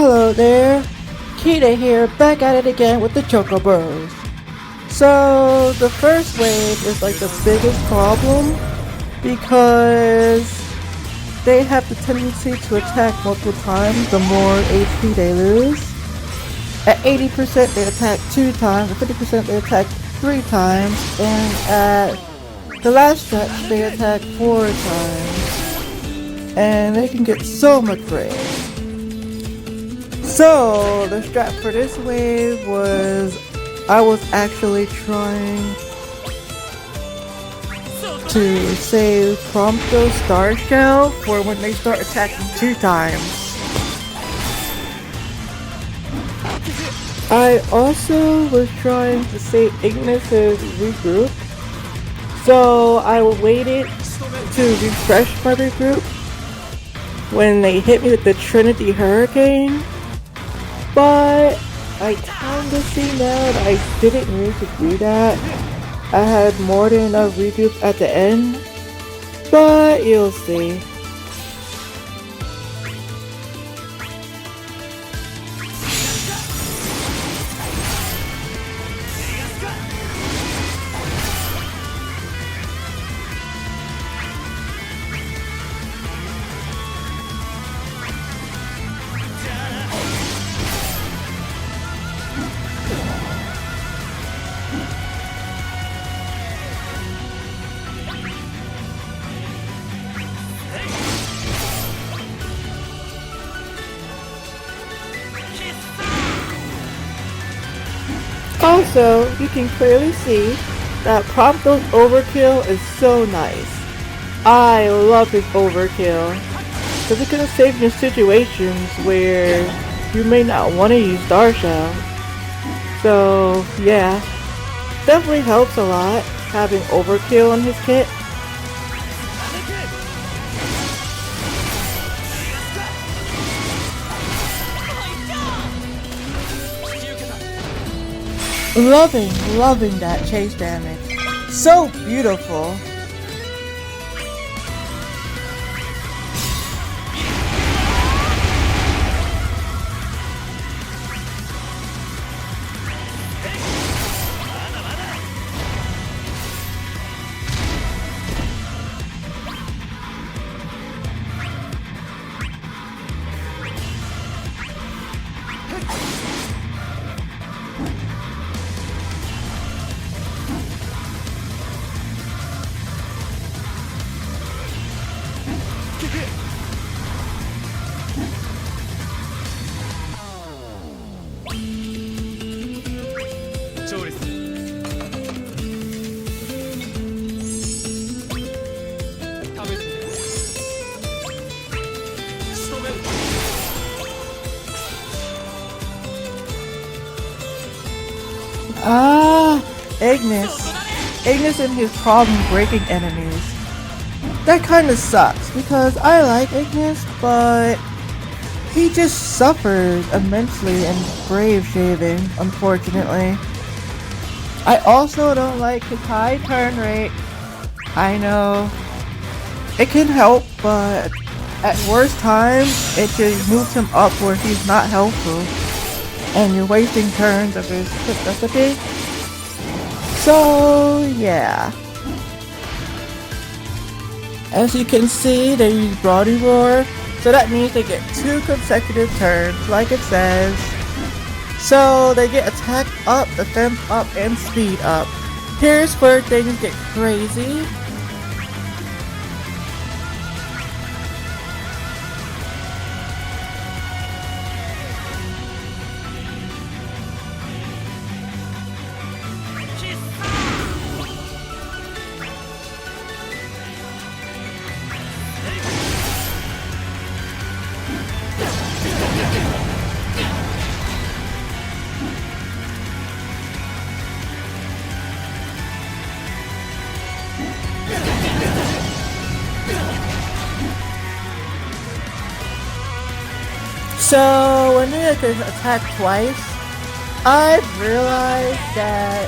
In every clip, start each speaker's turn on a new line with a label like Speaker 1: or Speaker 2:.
Speaker 1: Hello there, Kita here, back at it again with the Chocobos. So the first wave is like the biggest problem because they have the tendency to attack multiple times the more HP they lose. At 80% they attack 2 times, at 50% they attack 3 times, and at the last stretch they attack 4 times. And they can get so much range. So the strat for this wave was I was actually trying to save Prompto Star Shell for when they start attacking 2 times. I also was trying to save Ignis and regroup, so I waited to refresh my regroup when they hit me with the Trinity Hurricane, but I kinda see now that I didn't need to do that. I had more than enough regroups at the end, but you'll see. Also, you can clearly see that Prompto's overkill is so nice. I love his overkill because it can save you in situations where you may not want to use Star Shell. So yeah, definitely helps a lot having overkill in his kit. Loving that chase damage. So beautiful. Ignis and his problem breaking enemies. That kinda sucks because I like Ignis, but he just suffered immensely in Brave Shaving, unfortunately. I also don't like his high turn rate. I know it can help, but at worst times it just moves him up where he's not helpful and you're wasting turns of his quick recipe. So yeah, as you can see they use Body Roar, so that means they get 2 consecutive turns like it says. So they get attack up, defense up, and speed up. Here's where things get crazy. So when they can attack twice, I've realized that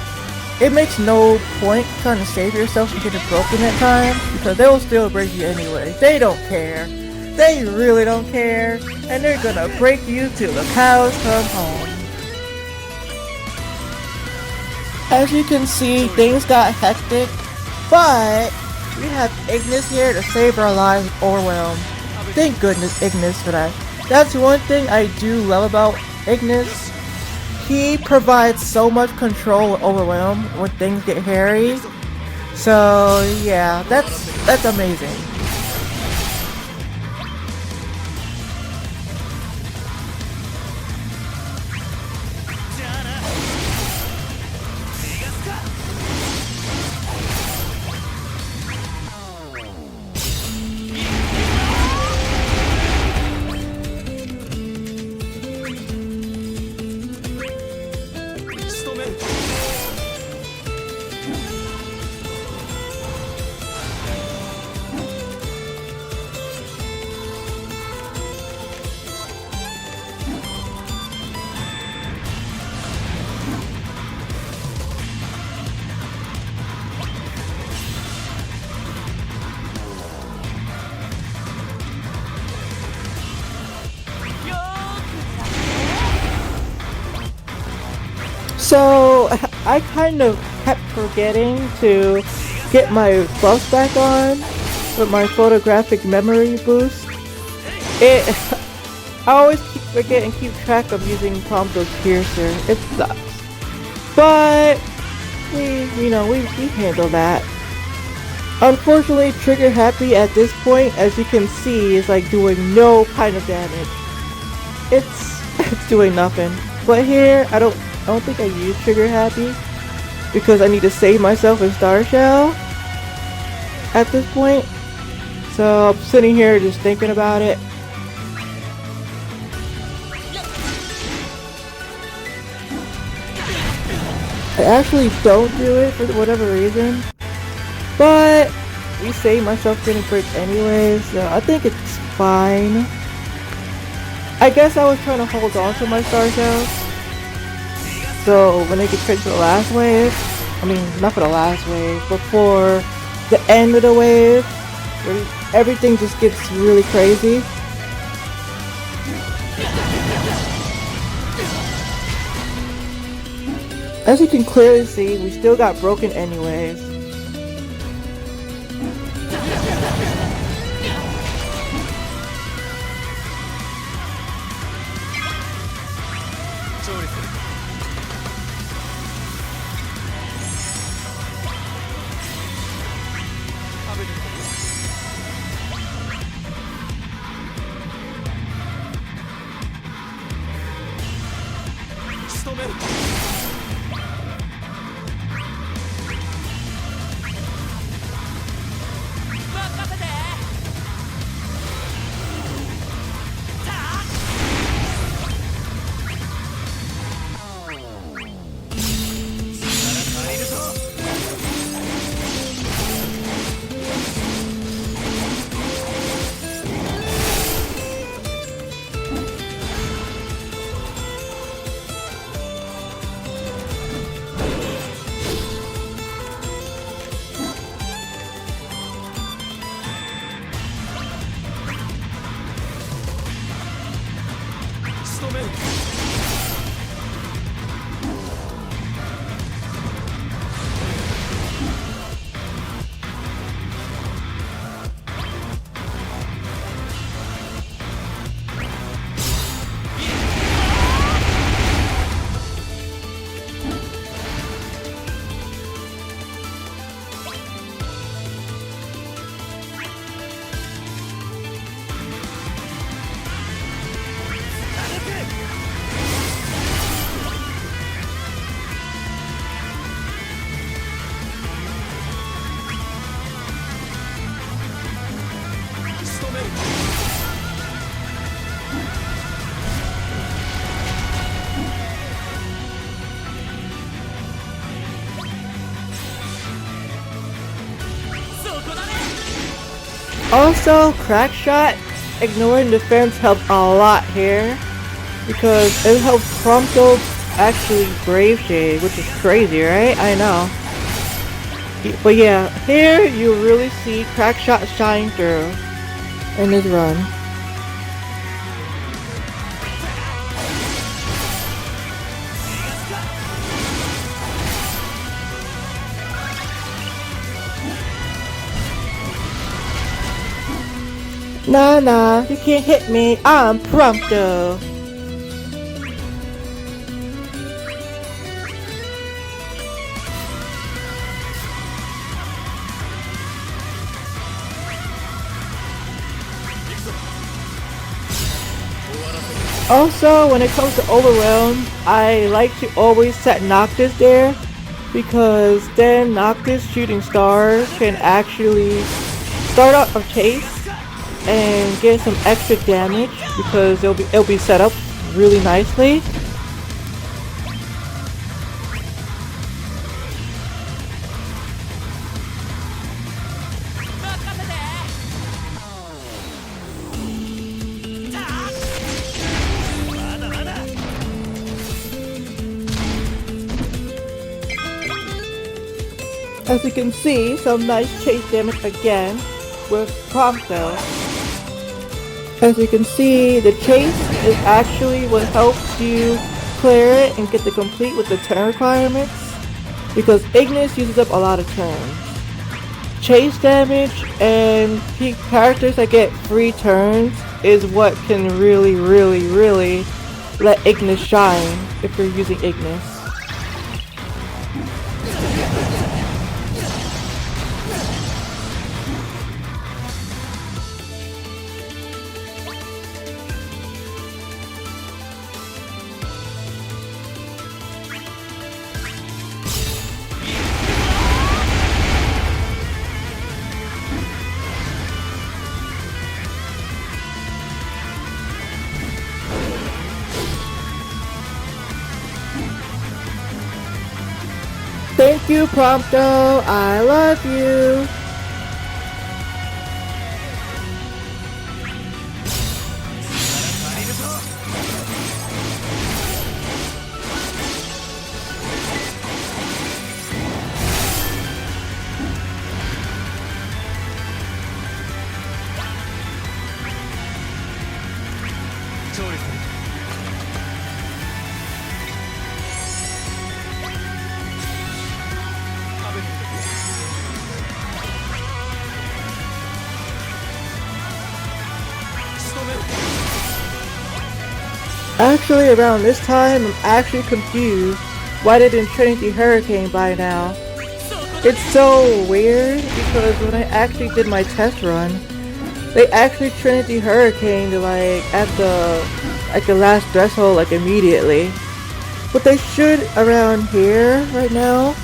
Speaker 1: it makes no point trying to save yourself from getting broken at times because they will still break you anyway. They don't care. They really don't care, and they're gonna break you till the cows come home. As you can see, things got hectic, but we have Ignis here to save our lives with overwhelm. Thank goodness Ignis for that. That's one thing I do love about Ignis. He provides so much control with overwhelm when things get hairy. So yeah, that's amazing. So I kind of kept forgetting to get my buffs back on with my photographic memory boost. I always forget and keep track of using Prompto's piercer. It sucks, but we handle that. Unfortunately, Trigger Happy at this point, as you can see, is like doing no kind of damage. It's doing nothing. But here, I don't think I use Trigger Happy because I need to save myself in Star Shell at this point. So I'm sitting here just thinking about it. I actually don't do it for whatever reason, but we save myself getting break anyways, so I think it's fine. I guess I was trying to hold on to my Star Shells, so when they get tricked for the last wave, I mean not for the last wave, but for the end of the wave, where everything just gets really crazy. As you can clearly see, we still got broken anyways. Also, crack shot, ignoring defense helped a lot here because it helps Prompto actually brave shade, which is crazy, right? I know. But yeah, here you really see crack shot shine through in this run. Nah, nah, you can't hit me. I'm Prompto. Also, when it comes to overwhelm, I like to always set Noctis there because then Noctis shooting stars can actually start out a chase and get some extra damage because it'll be set up really nicely. As you can see, some nice chase damage again with Prompto. As you can see, the chase is actually what helps you clear it and get the complete with the turn requirements because Ignis uses up a lot of turns. Chase damage and characters that get free turns is what can really let Ignis shine if you're using Ignis. Thank you, Prompto. I love you. Actually, around this time, I'm actually confused. Why didn't Trinity Hurricane by now? It's so weird because when I actually did my test run, they actually Trinity Hurricane like at the last threshold like immediately. But they should around here right now.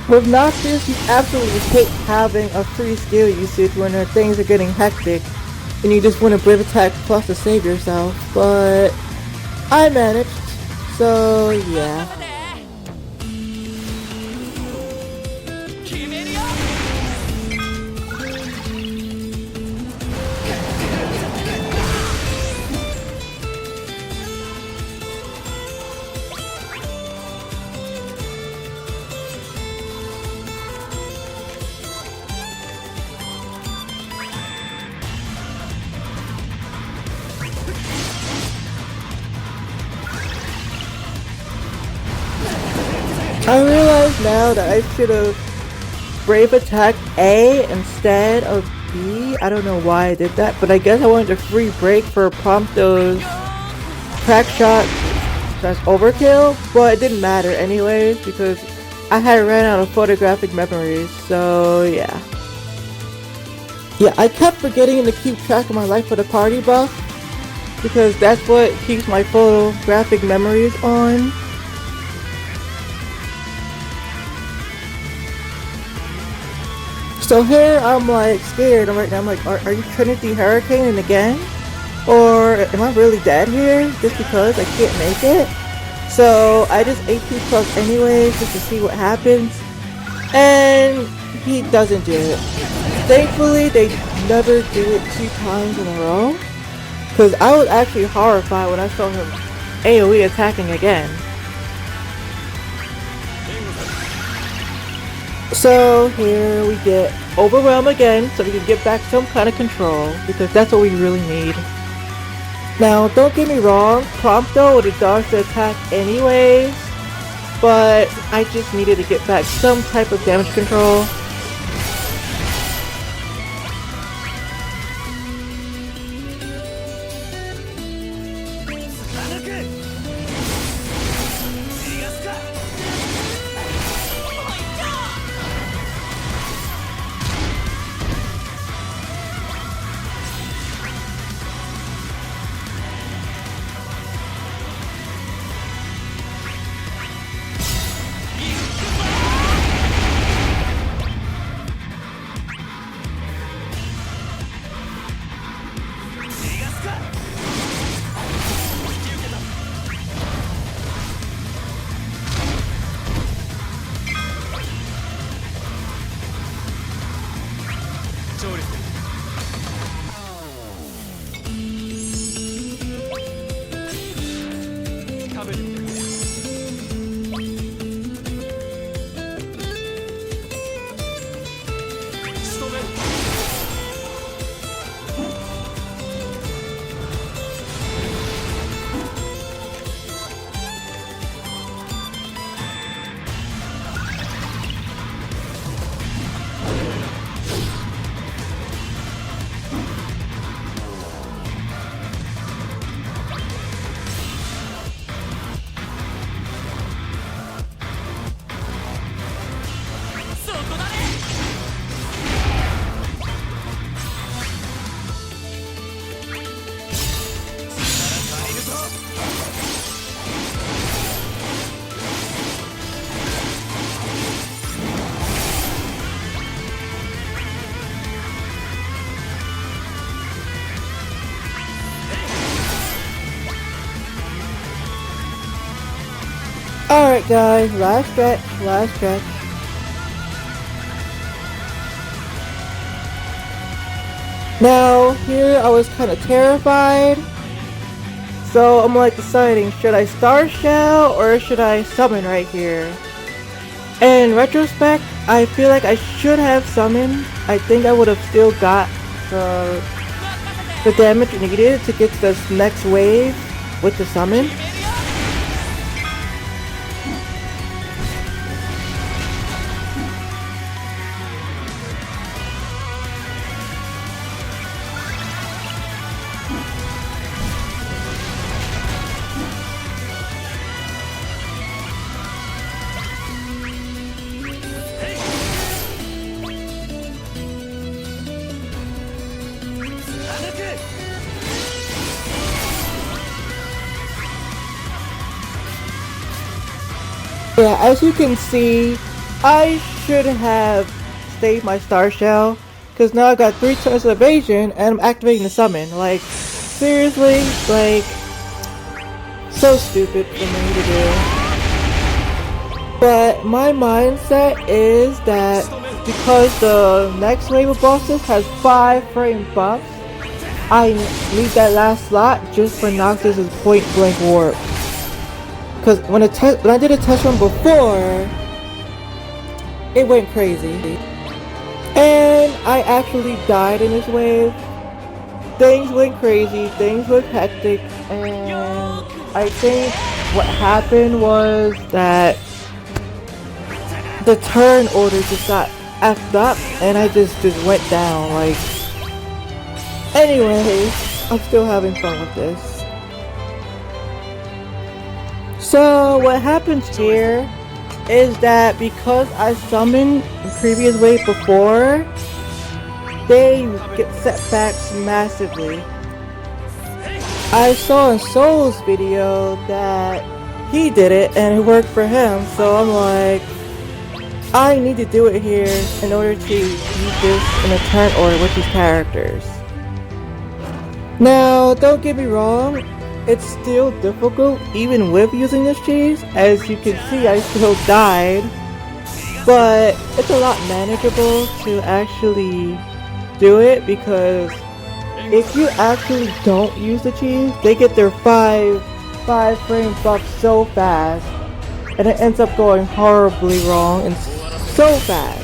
Speaker 1: With Noctis, you absolutely hate having a free skill usage when things are getting hectic and you just want to brave attack plus to save yourself, but I managed, so yeah. I realize now that I should have brave attack A instead of B. I don't know why I did that, but I guess I wanted a free break for Prompto's crack shot slash overkill, but it didn't matter anyways because I had ran out of photographic memories, so yeah. Yeah, I kept forgetting to keep track of my life for the party buff because that's what keeps my photographic memories on. So here I'm like scared. I'm like, are you Trinity Hurricaneing again? Or am I really dead here just because I can't make it? So I just AP plus anyways just to see what happens. And he doesn't do it. Thankfully they never do it 2 times in a row. Because I was actually horrified when I saw him AoE attacking again. So here we get overwhelm again, so we can get back some kind of control, because that's what we really need. Now, don't get me wrong, Prompto would have dodged the attack anyways, but I just needed to get back some type of damage control. Alright guys, last stretch. Now, here I was kind of terrified, so I'm like deciding, should I Star Shell or should I summon right here? In retrospect, I feel like I should have summoned. I think I would have still got the damage needed to get to this next wave with the summon. Yeah, as you can see, I should have saved my Star Shell, because now I got 3 turns of evasion and I'm activating the summon. Like, seriously, like, so stupid for me to do. But my mindset is that because the next wave of bosses has 5 frame buffs, I leave that last slot just for Noctis' point blank warp. Because when I did a test run before, it went crazy. And I actually died in this wave. Things went crazy, things went hectic, and I think what happened was that the turn order just got effed up and I just went down. Like, anyways, I'm still having fun with this. So what happens here is that because I summoned the previous wave before, they get setbacks massively. I saw in Soul's video that he did it and it worked for him, so I'm like, I need to do it here in order to use this in a turn order with these characters. Now, don't get me wrong, it's still difficult even with using this cheese. As you can see, I still died, but it's a lot manageable to actually do it, because if you actually don't use the cheese, they get their 5 frame buff so fast and it ends up going horribly wrong in so fast.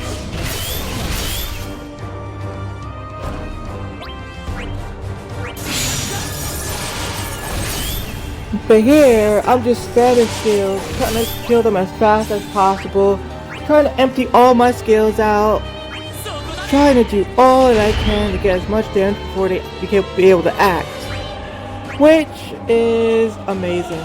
Speaker 1: But here, I'm just spamming skills, trying to kill them as fast as possible, trying to empty all my skills out, trying to do all that I can to get as much damage before they be able to act, which is amazing.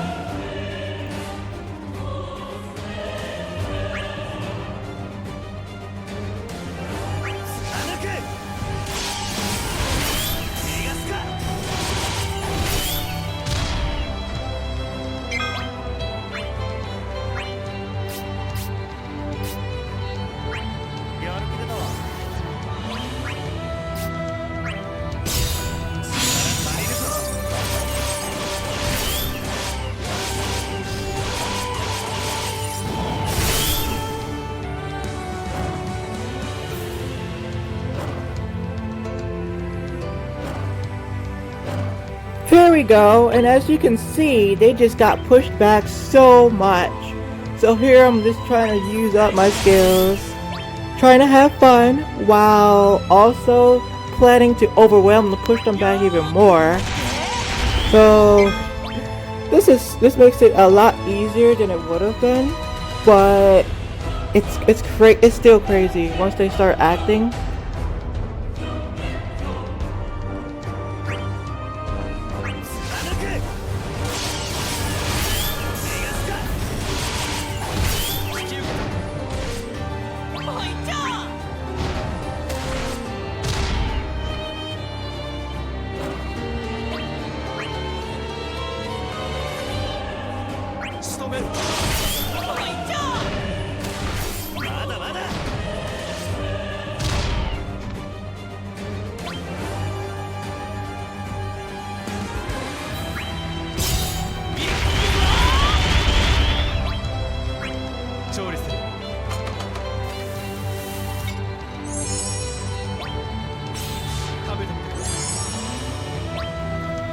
Speaker 1: Here we go, and as you can see, they just got pushed back so much. So here I'm just trying to use up my skills, trying to have fun, while also planning to overwhelm to push them back even more. So this makes it a lot easier than it would have been, but it's still crazy once they start acting.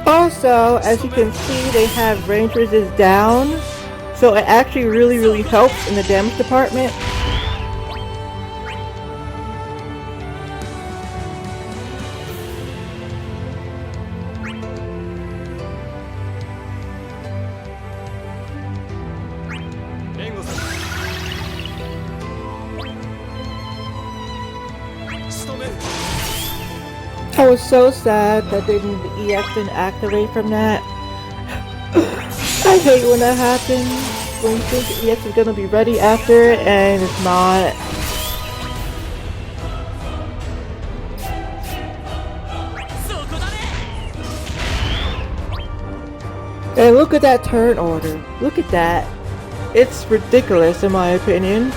Speaker 1: Also, as you can see, they have range resist down, so it actually really helps in the damage department. I was so sad that the EX didn't activate from that. I hate when that happens, when you think the EX is gonna be ready after it and it's not. And look at that turn order. Look at that. It's ridiculous in my opinion.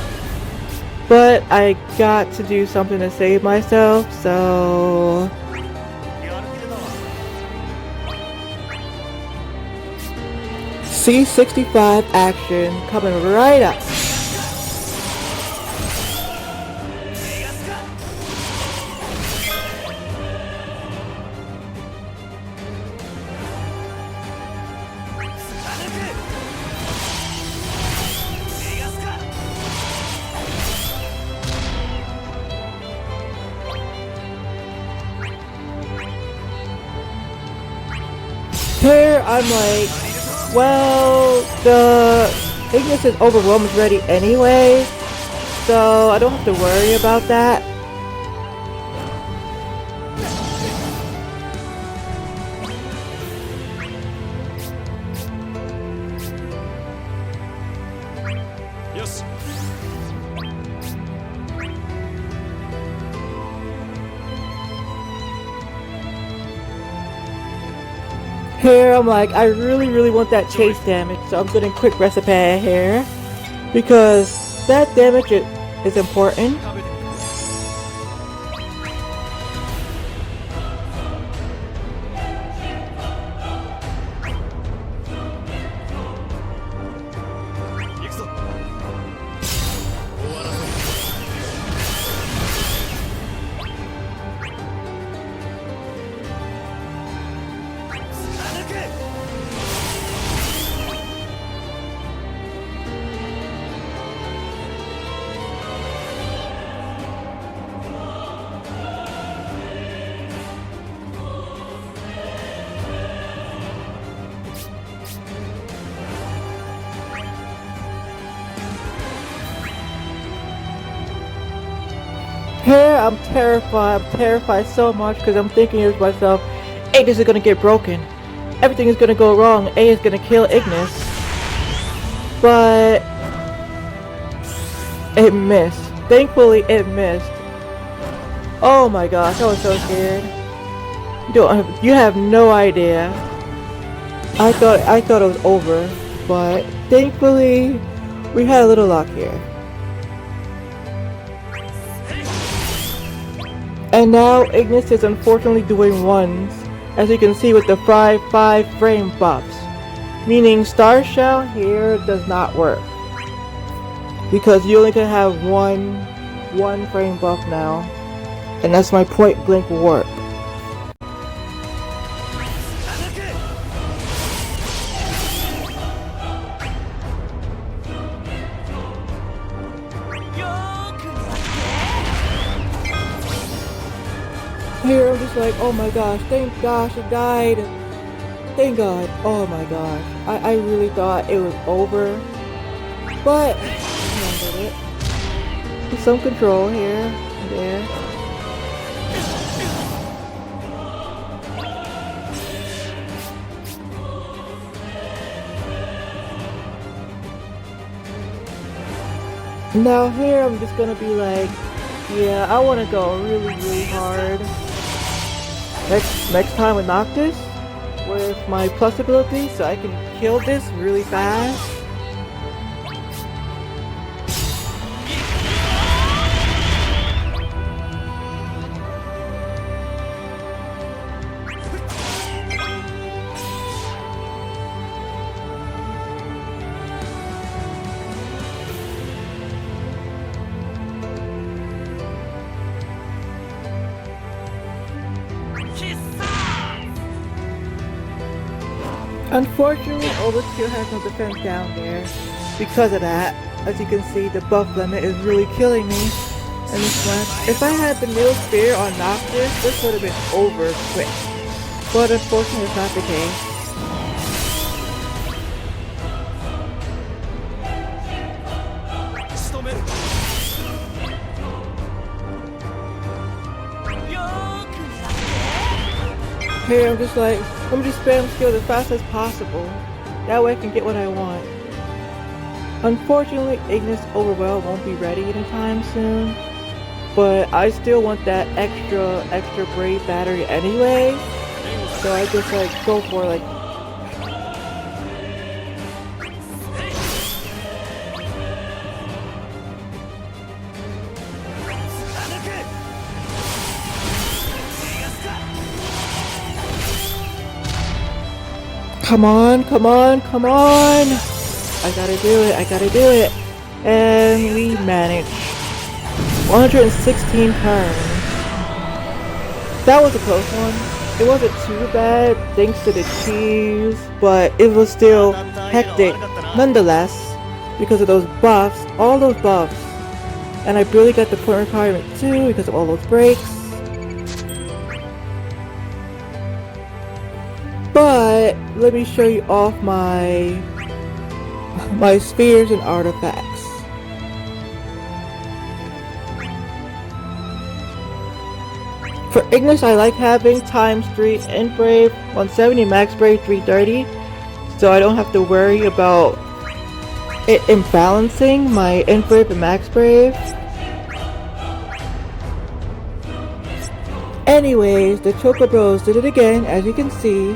Speaker 1: But I got to do something to save myself, so... C65 action coming right up. Here I'm like, well, the Ignis and overwhelm is ready anyway, so I don't have to worry about that.
Speaker 2: Yes.
Speaker 1: Here I'm like, I really want that chase damage, so I'm getting quick recipe here because that damage is important. Here, I'm terrified so much because I'm thinking to myself, Ignis is gonna get broken. Everything is gonna go wrong. A is gonna kill Ignis. But it missed. Thankfully, it missed. Oh my gosh, I was so scared. You have no idea. I thought it was over, but thankfully, we had a little luck here. And now Ignis is unfortunately doing ones, as you can see with the 5 frame buffs. Meaning Star Shell here does not work. Because you only can have one frame buff now. And that's my point blank warp. Here I'm just like, oh my gosh, thank gosh it died. Thank God. Oh my gosh. I really thought it was over. But handled it. With some control here and there. Now here I'm just gonna be like, yeah, I wanna go really hard. Next time with Noctis, with my plus ability, so I can kill this really fast. Unfortunately, Overkill has no defense down there. Because of that, as you can see, the buff limit is really killing me in this match. If I had the middle spear on Noctis, this would have been over quick. But unfortunately, it's not the case. Here, I'm just like, let me just spam skills as fast as possible. That way I can get what I want. Unfortunately, Ignis Overwhelm won't be ready anytime soon. But I still want that extra brave battery anyway. So I just like go for like. Come on. I gotta do it. And we managed. 116 turns. That was a close one. It wasn't too bad thanks to the cheese, but it was still hectic nonetheless because of those buffs, all those buffs. And I barely got the point requirement too because of all those breaks. But let me show you off my spheres and artifacts. For Ignis, I like having times 3 Enbrave, 170 max brave, 330, so I don't have to worry about it imbalancing my Enbrave and max brave. Anyways, the Chocobros did it again, as you can see.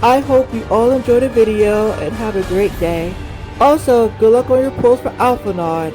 Speaker 1: I hope you all enjoyed the video and have a great day. Also, good luck on your pulls for Alpha Nod.